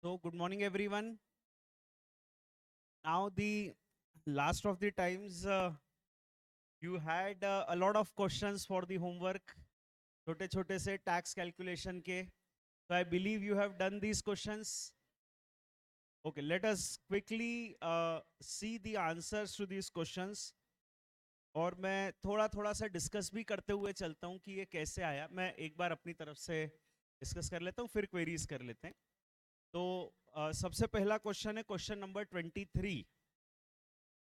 So, good morning, everyone. Now, the last of the times you had a lot of questions for the homework, छोटे छोटे से tax calculation के. So, I believe you have done these questions. Okay, let us quickly see the answers to these questions. और मैं थोड़ा थोड़ा सा discuss भी करते हुए चलता हूँ कि ये कैसे आया. मैं एक बार अपनी तरफ से डिस्कस कर लेता हूँ, फिर क्वेरीज कर लेते हैं. तो सबसे पहला क्वेश्चन है क्वेश्चन नंबर 23.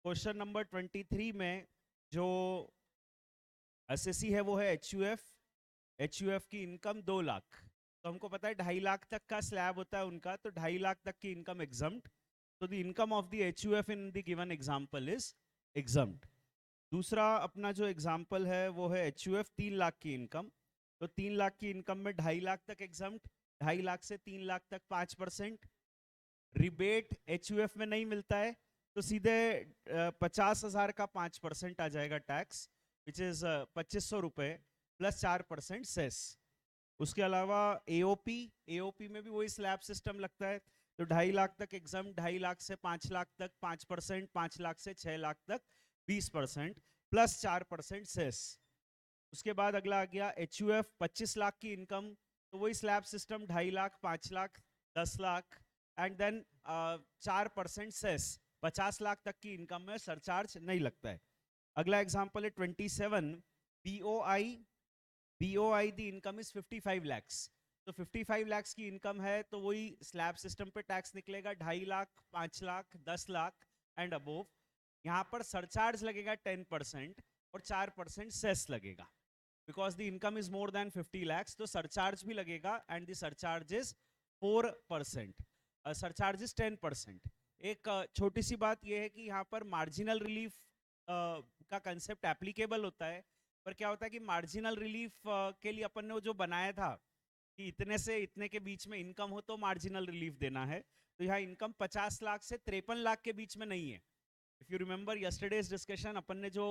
क्वेश्चन नंबर 23 में जो एसएससी है वो है एचयूएफ. एचयूएफ की इनकम 2 लाख. तो हमको पता है 2.5 लाख तक का स्लैब होता है उनका, तो 2.5 लाख तक की इनकम एग्जम्प्ट. तो the income of the HUF in the given example is exempt. दूसरा अपना जो एग्जांपल है वो है एचयूएफ 3 लाख की इनकम. तो 3 लाख की इनकम में 2.5 लाख तक एग्जम्प्ट, 2.5 लाख से 3 लाख तक 5%. रिबेट एचयूएफ में नहीं मिलता है, तो सीधे 50,000 का 5% आ जाएगा टैक्स, विच इज 2500 रुपए प्लस 4% सेस. उसके अलावा एओपी, एओपी में भी वही स्लैब सिस्टम लगता है. तो 2.5 लाख तक एग्जाम, 2.5 लाख से 5 लाख तक 5%, 5 लाख से 6 लाख तक 20% प्लस 4% सेस. उसके बाद अगला आ गया एचयूएफ 25 लाख की इनकम. तो वही slab system, 2.5 lakh, 5 lakh, 10 lakh and then 4% cess. 50 lakh तक की इनकम में सरचार्ज नहीं लगता है. अगला एग्जांपल है 27. BOI, BOI the income is 55 lakhs. तो 55 लैक्स की इनकम है, तो वही स्लैब सिस्टम पे टैक्स निकलेगा, 2.5 लाख, 5 लाख, 10 लाख एंड अबोव. यहाँ पर सरचार्ज लगेगा 10% और 4% सेस लगेगा. Because the income is more than 50 lakhs, तो सरचार्ज भी लगेगा and the surcharge is 4%. Surcharge is 10%. एक छोटी सी बात यह है कि यहाँ पर मार्जिनल रिलीफ का कंसेप्ट एप्लीकेबल होता है. पर क्या होता है कि मार्जिनल रिलीफ के लिए अपन ने जो बनाया था कि इतने से इतने के बीच में इनकम हो तो मार्जिनल रिलीफ देना है, तो यहाँ इनकम 50 लाख से 53 लाख के बीच में नहीं है. If you remember yesterday's discussion, अपन ने जो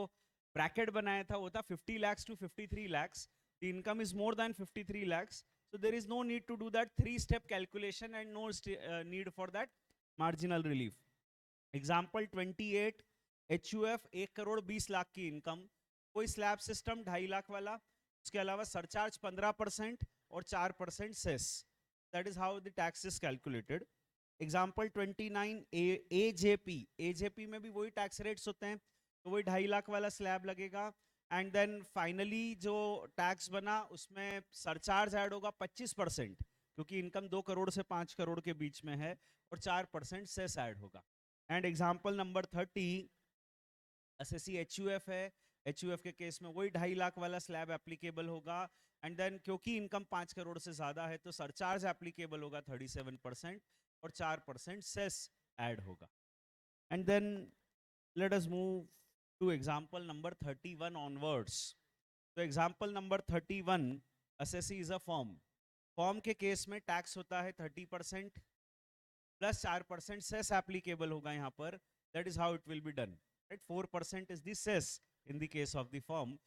ब्रैकेट बनाया था वो था 50 lakhs to 53 lakhs. The income is more than 53 lakhs. So there is no need to do that 3-step calculation and no need for that marginal relief. Example 28. HUF 1 crore 20 lakh की income. कोई slab system 2.5 lakh वाला. उसके अलावा surcharge 15% और 4% cess. That is how the tax is calculated. Example 29. AJP, AJP में भी वही tax rates होते हैं, तो वही 2.5 लाख वाला स्लैब लगेगा. एंड देन फाइनली जो टैक्स बना उसमें सरचार्ज ऐड होगा 25%, क्योंकि इनकम 2 करोड़ से 5 करोड़ के बीच में है, और 4% सेस ऐड होगा. And example number 30. SSC HUF है. एचयूएफ के केस में वही 2.5 लाख वाला स्लैब एप्लीकेबल होगा. एंड देन क्योंकि इनकम 5 करोड़ से ज्यादा है तो सरचार्ज एप्लीकेबल होगा 37% और 4% सेस ऐड होगा. And then let us move to example number 31 onwards. तो example number 31, SSC is a firm. Firm के केस में टैक्स होता है 30% प्लस 4% सेस एप्लीकेबल होगा यहाँ पर. That is how it will be done. 4% is the cess in the case of the firm,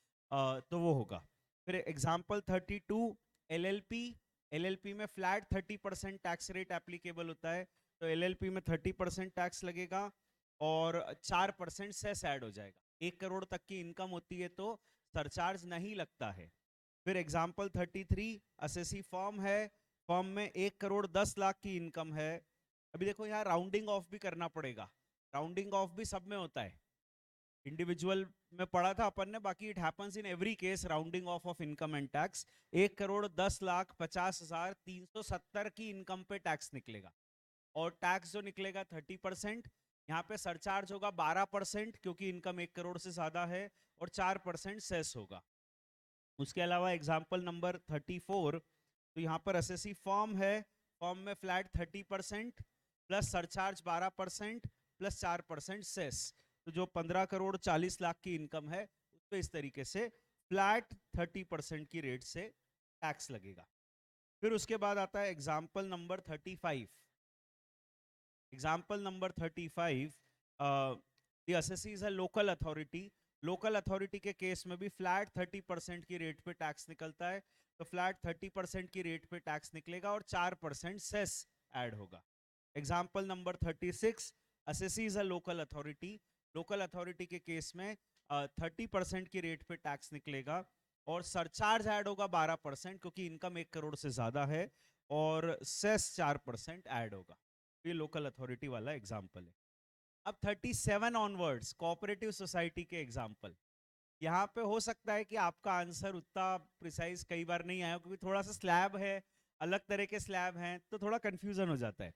तो वो होगा. फिर एग्जांपल 32. एलएलपी, एलएलपी में फ्लैट 30% टैक्स रेट एप्लीकेबल होता है, तो एलएलपी में 30% टैक्स लगेगा और 4% सेस ऐड हो जाएगा. 1 करोड़ तक की इनकम होती है तो सरचार्ज नहीं लगता है. फिर एग्जांपल 33. एसएससी फॉर्म है. फॉर्म में 1 करोड़ 10 लाख की इनकम है. अभी देखो यहाँ राउंडिंग ऑफ भी करना पड़ेगा. राउंडिंग ऑफ भी सब में होता है. इंडिविजुअल में पढ़ा था अपन ने, बाकी it happens in every case. Rounding off income and tax. 1 crore 10 lakh 50,370 की इनकम पे टैक्स निकलेगा, और टैक्स जो निकलेगा 30%. यहाँ पे सरचार्ज होगा 12%, क्योंकि इनकम 1 करोड़ से ज्यादा है, और 4% सेस होगा. उसके अलावा एग्जाम्पल नंबर 34. तो यहाँ पर एसएससी फॉर्म है. फॉर्म में flat 30% plus surcharge 12% plus 4% cess. तो जो 15 करोड़ 40 लाख की इनकम है उस पर इस तरीके से फ्लैट 30% की रेट से टैक्स लगेगा. फिर उसके बाद आता है example number 35. Example number 35. The assessee is a local authority. Local authority के केस में भी फ्लैट 30% की रेट पे टैक्स निकलता है, तो फ्लैट 30% की रेट पे टैक्स निकलेगा और 4% सेस ऐड होगा. Example number 36, assessee is a local authority. Local authority के केस में 30% की रेट पे टैक्स निकलेगा और सरचार्ज ऐड होगा 12%, क्योंकि इनकम 1 करोड़ से ज्यादा है, और सेस 4% ऐड होगा। ये लोकल अथॉरिटी वाला एग्जाम्पल है। अब 37 ऑनवर्ड्स कोऑपरेटिव सोसाइटी के एग्जाम्पल। यहाँ पे हो सकता है कि आपका आंसर उतना प्रिसाइज कई बार नहीं आया, क्योंकि थोड़ा सा स्लैब है, अलग तरह के स्लैब हैं, तो थोड़ा कंफ्यूजन हो जाता है।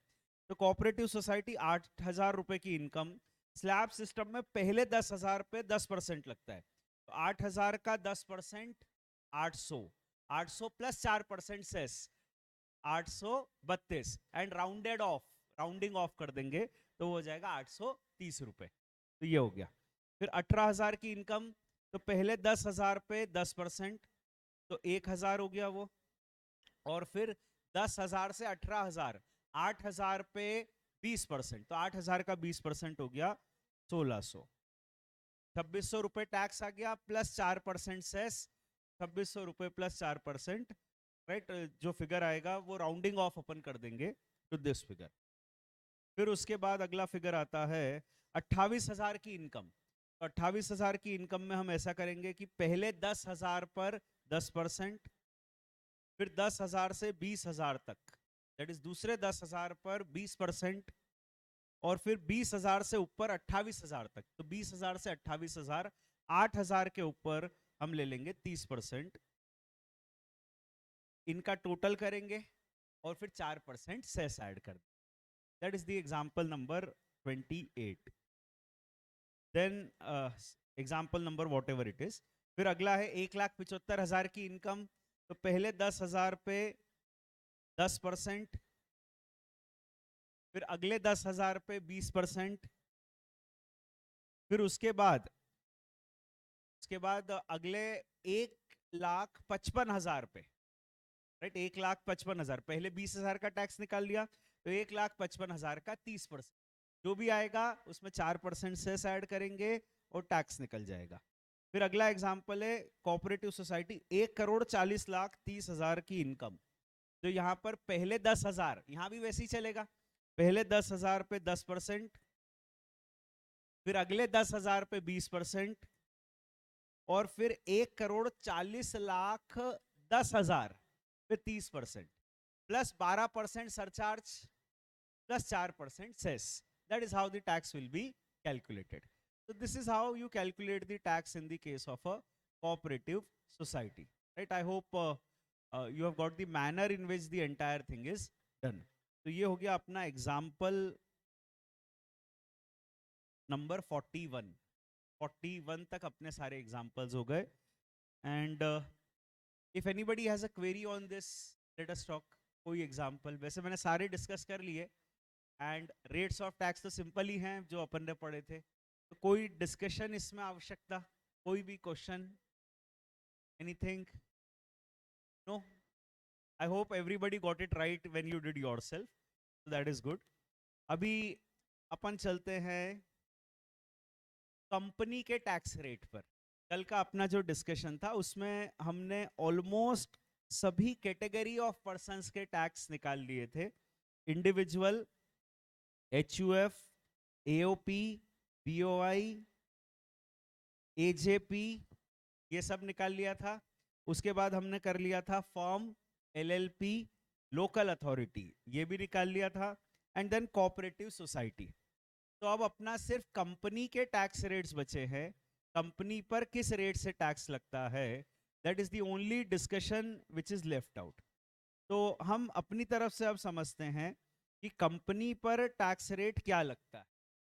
तो कोऑपरेटिव सोसाइटी 8,000 रुपए की इनकम, स्लैब सिस्टम में पहले 10,000 पे 10% लगता है। तो 8,000 का 10%, 800, 800 plus 4% cess, 832, and rounded off, rounding off कर देंगे तो वो हो जाएगा 830 रुपए। तो ये हो गया। फिर 18,000 की इनकम, तो पहले 10,000 पे 10%, तो 1,000 हो गया वो, और फिर 10,000 से 18,000, 8,000 पे 20%, तो 8,000 का 20% हो गया 1,600। 2,600 रुपए टैक्स आ गया, प्लस 4% सेस, 2,600 रुपए प्लस 4%, राइट। जो फिगर आएगा वो राउंडिंग ऑफ अपन कर देंगे टू दिस फिगर। फिर उसके बाद अगला फिगर आता है 28,000 की इनकम। तो 28,000 की इनकम में हम ऐसा करेंगे कि पहले 10,000 पर 10%, फिर 10,000 से 20,000 तक, दैट इज दूसरे 10,000 पर 20%, और फिर 20,000 से ऊपर 28,000 तक। तो 20,000 से 28,000, 8,000 के ऊपर हम ले लेंगे 30%, इनका टोटल करेंगे और फिर 4% सेस ऐड कर देंगे। That is the example number 28। Then example number whatever it is. फिर अगला है 1,75,000 की इनकम। तो पहले 10,000 पे 10%, फिर अगले 10,000 पे 20%, फिर उसके बाद अगले 1,55,000 पे, राइट, 1,55,000, पहले 20,000 का टैक्स निकाल लिया, तो 1,55,000 का 30%, जो भी आएगा उसमें 4% सेस ऐड करेंगे और टैक्स निकल जाएगा। फिर अगला एग्जांपल है कोऑपरेटिव सोसाइटी, 1,40,30,000 की इनकम। तो यहाँ पर पहले 10,000, यहाँ भी वैसे ही चलेगा, पहले 10,000 पे 10%, फिर अगले 10,000 पे 20%, और फिर 1,40,10,000 पे 30%, plus 12% surcharge, plus 4% cess. That is how the tax will be calculated. So this is how you calculate the tax in the case of a cooperative society, right? I hope you have got the manner in which the entire thing is done. तो ये हो गया अपना example number 41। 41 तक अपने सारे examples हो गए। And if anybody has a query on this, let us talk. कोई एग्जाम्पल, वैसे मैंने सारे डिस्कस कर लिए, एंड रेट्स ऑफ टैक्स तो सिंपल ही हैं जो अपन ने पढ़े थे। तो कोई डिस्कशन इसमें आवश्यकता, कोई भी question, anything? No, I hope everybody got it right when you did yourself, so that is good. अभी अपन चलते हैं कंपनी के टैक्स रेट पर। कल का अपना जो डिस्कशन था उसमें हमने ऑलमोस्ट सभी कैटेगरी ऑफ पर्संस के टैक्स निकाल लिए थे। Individual, HUF, AOP, BOI, AJP, ये सब निकाल लिया था। उसके बाद हमने कर लिया था फॉर्म, LLP, लोकल अथॉरिटी, ये भी निकाल लिया था, एंड देन कोऑपरेटिव सोसाइटी। तो अब अपना सिर्फ कंपनी के टैक्स रेट्स बचे हैं। कंपनी पर किस रेट से टैक्स लगता है, that is the only discussion which is left out. तो हम अपनी तरफ से अब समझते हैं कि कंपनी पर टैक्स रेट क्या लगता है।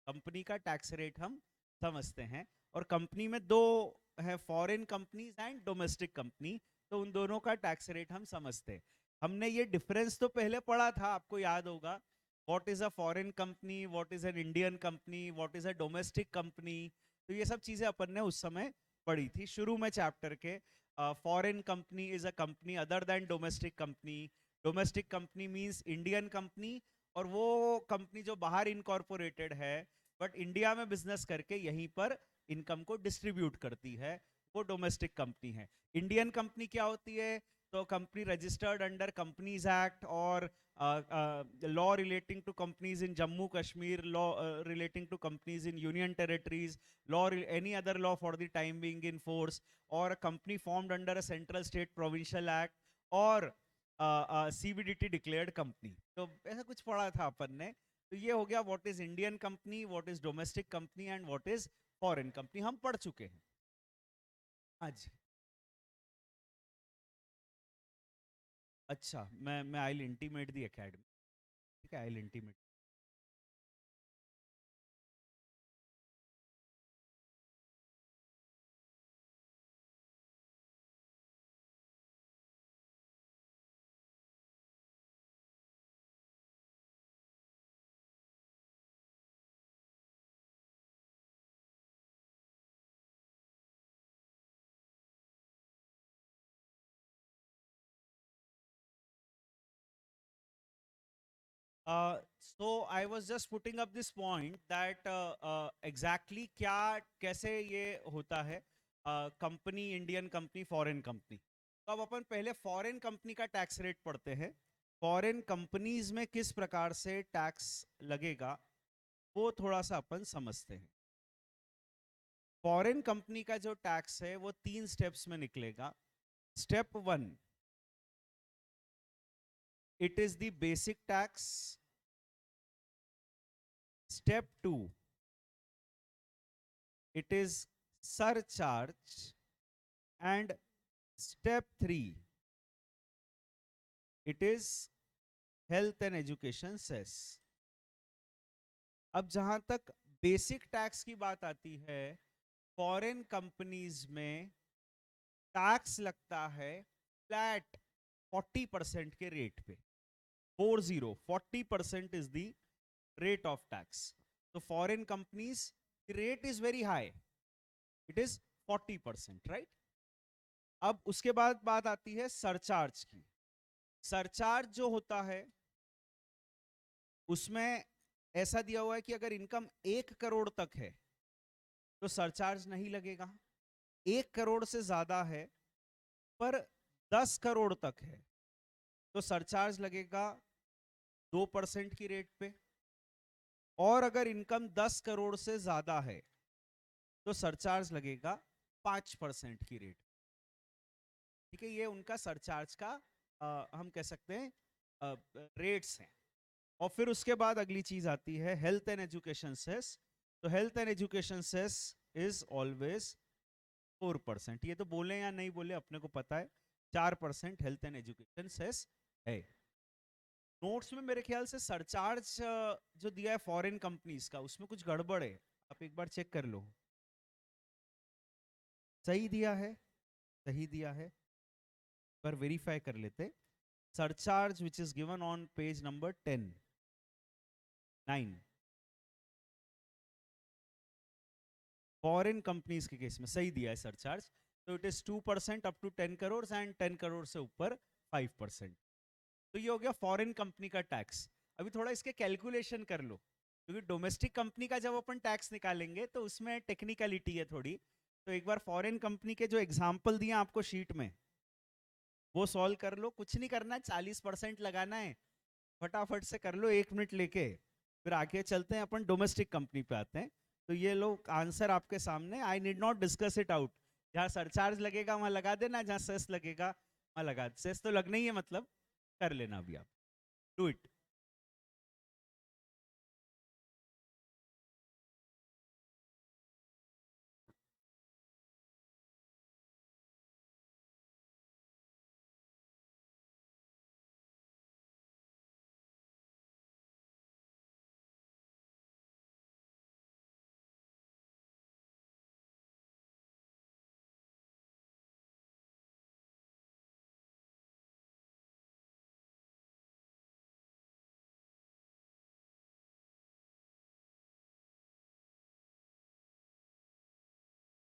कंपनी का टैक्स रेट हम समझते हैं, और कंपनी में दो है, foreign companies and domestic company. तो उन दोनों का टैक्स रेट हम समझते हैं। हमने ये डिफरेंस तो पहले पढ़ा था, आपको याद होगा, what is a foreign company, what is an Indian company, what is a domestic company. तो ये सब चीजें अपन ने उस समय पढ़ी थी शुरू में चैप्टर के। Foreign company is a company other than domestic company. Domestic company means Indian company, और वो कंपनी जो बाहर इनकॉर्पोरेटेड है बट इंडिया में बिजनेस करके यहीं पर इनकम को डिस्ट्रीब्यूट करती है, वो डोमेस्टिक कंपनी है। इंडियन कंपनी क्या होती है? तो company registered under companies act और law relating to companies in Jammu Kashmir, law relating to companies in union territories, any other law for the time being in force, or a company formed under a central state provincial act, or CBDT declared company. तो ऐसा कुछ पढ़ा था अपन ने. तो ये हो गया what is Indian company, what is domestic company and what is foreign company. हम पढ़ चुके हैं. हाँ जी. अच्छा, मैं I will intimate the academy. ठीक है, I will intimate. So I was just putting up this point that exactly क्या कैसे ये होता है company, Indian company, foreign company. तो अब अपन पहले फॉरेन कंपनी का टैक्स रेट पढ़ते हैं. फॉरेन कंपनीज में किस प्रकार से टैक्स लगेगा वो थोड़ा सा अपन समझते हैं. फॉरेन कंपनी का जो टैक्स है वो 3 स्टेप्स में निकलेगा. Step 1, it is the basic tax. Step 2, it is surcharge. And step 3, it is health and education cess. अब जहां तक बेसिक टैक्स की बात आती है, फॉरेन कंपनीज में टैक्स लगता है फ्लैट 40% के रेट पे. 40% is the rate of tax. So foreign companies, the rate is very high. It is 40%, right? अब उसके बाद बात आती है सरचार्ज की. सरचार्ज जो होता है उसमें ऐसा दिया हुआ है कि अगर इनकम 1 करोड़ तक है तो सरचार्ज नहीं लगेगा. 1 करोड़ से ज्यादा है पर 10 करोड़ तक है तो सरचार्ज लगेगा 2% की रेट पे. और अगर इनकम 10 करोड़ से ज्यादा है तो सरचार्ज लगेगा 5% की रेट. ठीक है, ये उनका सरचार्ज का हम कह सकते हैं रेट्स हैं. और फिर उसके बाद अगली चीज आती है हेल्थ एंड एजुकेशन सेस. तो health and education cess is always 4%. ये तो बोले या नहीं बोले अपने को पता है, 4% हेल्थ एंड एजुकेशन सेस है. नोट्स में मेरे ख्याल से सरचार्ज जो दिया है फॉरेन कंपनीज का उसमें कुछ गड़बड़ है. आप एक बार चेक कर लो. सही दिया है, सही दिया है, पर वेरीफाई कर लेते. Surcharge which is given on page number 9. Foreign companies के केस में सही दिया है सरचार्ज. तो it is 2% up to 10 crore and 10 crore से ऊपर 5%. तो ये हो गया फॉरेन कंपनी का टैक्स. अभी थोड़ा इसके कैलकुलेशन कर लो, क्योंकि डोमेस्टिक कंपनी का जब अपन टैक्स निकालेंगे तो उसमें टेक्निकलिटी है थोड़ी. तो एक बार फॉरेन कंपनी के जो एग्जाम्पल दिए आपको शीट में वो सॉल्व कर लो. कुछ नहीं करना है, 40% लगाना है, फटाफट से कर लो 1 मिनट लेके. फिर आगे चलते हैं अपन डोमेस्टिक कंपनी पे आते हैं. तो ये लो आंसर आपके सामने. I need not discuss it out. जहाँ सरचार्ज लगेगा वहां लगा देना, जहाँ सेस लगेगा वहां लगा. सेस तो लगना ही है, मतलब कर लेना अभी आप. Do it.